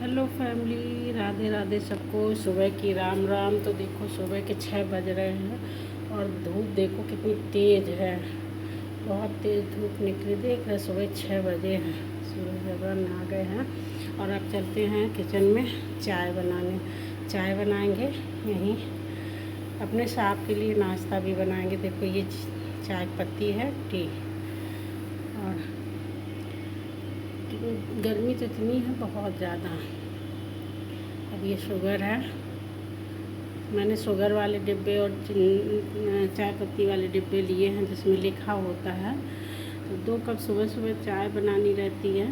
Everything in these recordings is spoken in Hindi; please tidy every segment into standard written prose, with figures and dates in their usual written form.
हेलो फैमिली, राधे राधे सबको। सुबह की राम राम। तो देखो सुबह के 6 बज रहे हैं और धूप देखो कितनी तेज़ है। बहुत तेज़ धूप निकली। देख रहे सुबह 6 बजे हैं। सूरज भगवान आ गए हैं और अब चलते हैं किचन में चाय बनाने। चाय बनाएंगे यहीं, अपने साहब के लिए नाश्ता भी बनाएंगे। देखो ये चाय पत्ती है, टी। और गर्मी तो इतनी है बहुत ज़्यादा। अब ये शुगर है। मैंने शुगर वाले डिब्बे और चाय पत्ती वाले डिब्बे लिए हैं जिसमें लिखा होता है। तो 2 कप सुबह सुबह चाय बनानी रहती है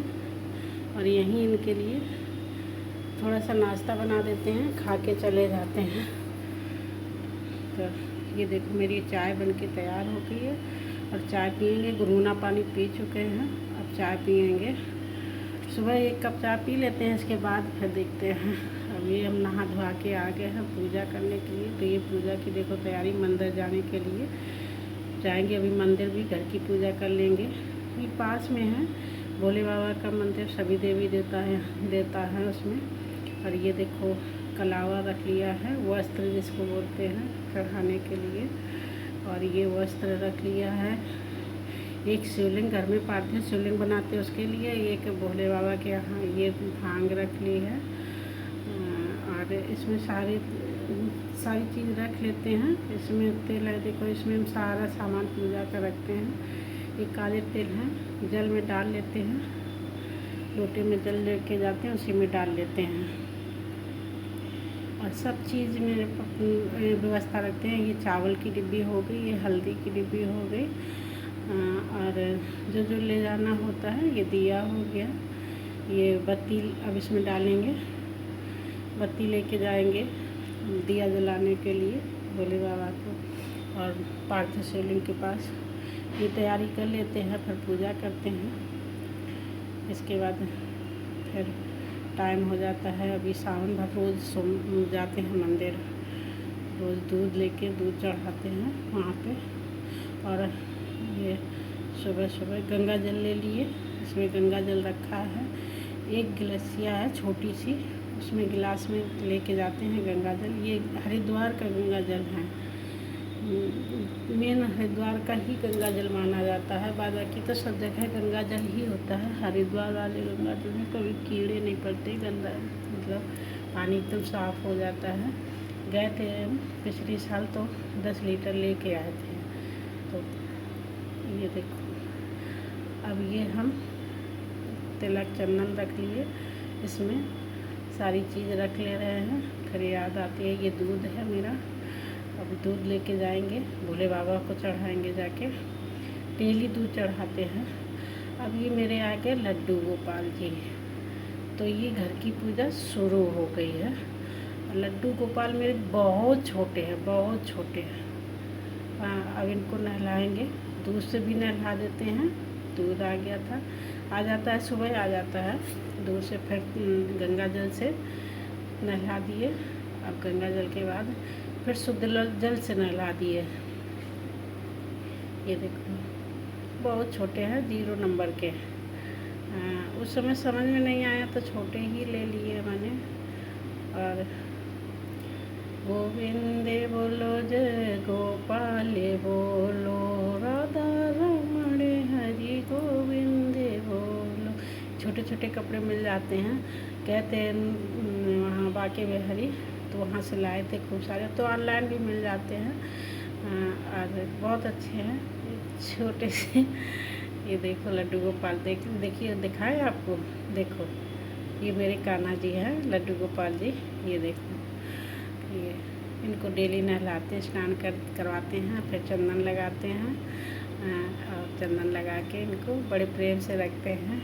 और यहीं इनके लिए थोड़ा सा नाश्ता बना देते हैं, खा के चले जाते हैं। तो ये देखो मेरी चाय बनके तैयार हो गई है और चाय पियेंगे। गुनगुना पानी पी चुके हैं, अब चाय पियेंगे। सुबह 1 कप चाय पी लेते हैं, इसके बाद फिर देखते हैं। अभी हम नहा धोआ के आ गए हैं पूजा करने के लिए। तो ये पूजा की देखो तैयारी, मंदिर जाने के लिए जाएंगे। अभी मंदिर भी घर की पूजा कर लेंगे। ये पास में है भोले बाबा का मंदिर, सभी देवी देता है उसमें। और ये देखो कलावा रख लिया है, वस्त्र जिसको बोलते हैं चढ़ाने के लिए। और ये वस्त्र रख लिया है। एक शिवलिंग, घर में पार्थिव शिवलिंग बनाते हैं उसके लिए। एक भोले बाबा के यहाँ ये भांग रख ली है। और इसमें सारी चीज़ रख लेते हैं। इसमें तेल है, देखो इसमें हम सारा सामान पूजा का रखते हैं। ये काले तेल है, जल में डाल लेते हैं। लोटे में जल लेके जाते हैं, उसी में डाल लेते हैं। और सब चीज़ में व्यवस्था रखते हैं। ये चावल की डिब्बी हो गई, ये हल्दी की डिब्बी हो गई। और जो ले जाना होता है, ये दिया हो गया। ये बत्ती अब इसमें डालेंगे, बत्ती लेके जाएंगे दिया जलाने के लिए भोले बाबा को और पार्थिव शिवलिंग के पास। ये तैयारी कर लेते हैं, फिर पूजा करते हैं। इसके बाद फिर टाइम हो जाता है। अभी सावन भर रोज़ जाते हैं मंदिर, रोज़ दूध लेके दूध चढ़ाते हैं वहाँ पे। और ये सुबह सुबह गंगा जल ले लिए, इसमें गंगा जल रखा है। एक गिलासिया है छोटी सी, उसमें गिलास में लेके जाते हैं गंगा जल। ये हरिद्वार का गंगा जल है, मेन हरिद्वार का ही गंगा जल माना जाता है। बाकी तो सब जगह गंगा जल ही होता है। हरिद्वार वाले गंगा जल में कभी कीड़े नहीं पड़ते, गंदा मतलब पानी एकदम साफ़ हो जाता है। गए थे पिछले साल तो 10 लीटर लेके आए थे। तो ये देखो अब ये हम तिलक चंदन रख लिए, इसमें सारी चीज़ रख ले रहे हैं। फिर याद आती है, ये दूध है मेरा। अब दूध लेके जाएंगे, भोले बाबा को चढ़ाएंगे जाके। डेली दूध चढ़ाते हैं। अब ये मेरे आ गए लड्डू गोपाल जी। तो ये घर की पूजा शुरू हो गई है। लड्डू गोपाल मेरे बहुत छोटे हैं, बहुत छोटे हैं। अब इनको नहलाएंगे, दूध से भी नहला देते हैं। दूध आ गया था, आ जाता है सुबह, आ जाता है दूध से। फिर गंगा जल से नहला दिए। अब गंगा जल के बाद फिर शुद्ध जल से नहला दिए। ये देखो बहुत छोटे हैं, 0 नंबर के। उस समय समझ में नहीं आया तो छोटे ही ले लिए मैंने। और गोविंदे बोलो जय गोपाले बोलो, राधा रमण हरि गोविंदे बोलो। छोटे छोटे कपड़े मिल जाते हैं, कहते हैं वहाँ बाके बिहारी, तो वहाँ से लाए थे खूब सारे। तो ऑनलाइन भी मिल जाते हैं और बहुत अच्छे हैं छोटे से। ये देखो लड्डू गोपाल, देखिए दिखाएं आपको। देखो ये मेरे कान्हा जी हैं, लड्डू गोपाल जी। ये देखो, ये इनको डेली नहलाते, स्नान करवाते हैं, फिर चंदन लगाते हैं। और चंदन लगा के इनको बड़े प्रेम से रखते हैं।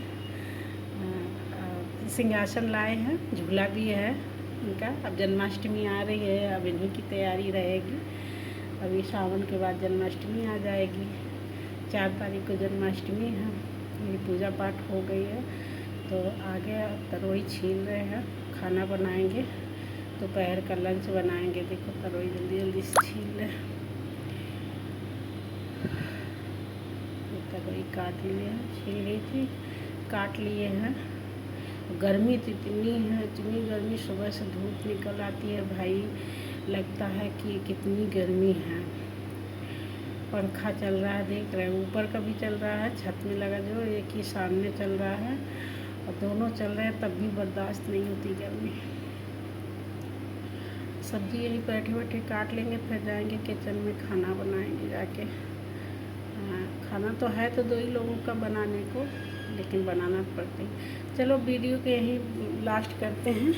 सिंहासन लाए हैं, झूला भी है इनका। अब जन्माष्टमी आ रही है, अब इन्हीं की तैयारी रहेगी। अभी सावन के बाद जन्माष्टमी आ जाएगी। 4 तारीख को जन्माष्टमी है। ये पूजा पाठ हो गई है तो आगे तरोई छील रहे हैं, खाना बनाएंगे। दोपहर का लंच बनाएंगे। देखो तरोई जल्दी जल्दी से छील ले। तरोई काट लिए हैं, छील गई थी, काट लिए हैं। गर्मी तो इतनी है, इतनी गर्मी, सुबह से धूप निकल आती है भाई, लगता है कि कितनी गर्मी है। पंखा चल रहा है, देख रहे हैं, ऊपर का भी चल रहा है, छत में लगा जो, एक ही सामने चल रहा है, और दोनों चल रहे हैं, तब भी बर्दाश्त नहीं होती गर्मी। सब्ज़ी यही बैठे बैठे काट लेंगे, फिर जाएंगे किचन में, खाना बनाएंगे जाके। खाना तो है तो 2 ही लोगों का बनाने को, लेकिन बनाना पड़ता है। चलो वीडियो के यहीं लास्ट करते हैं।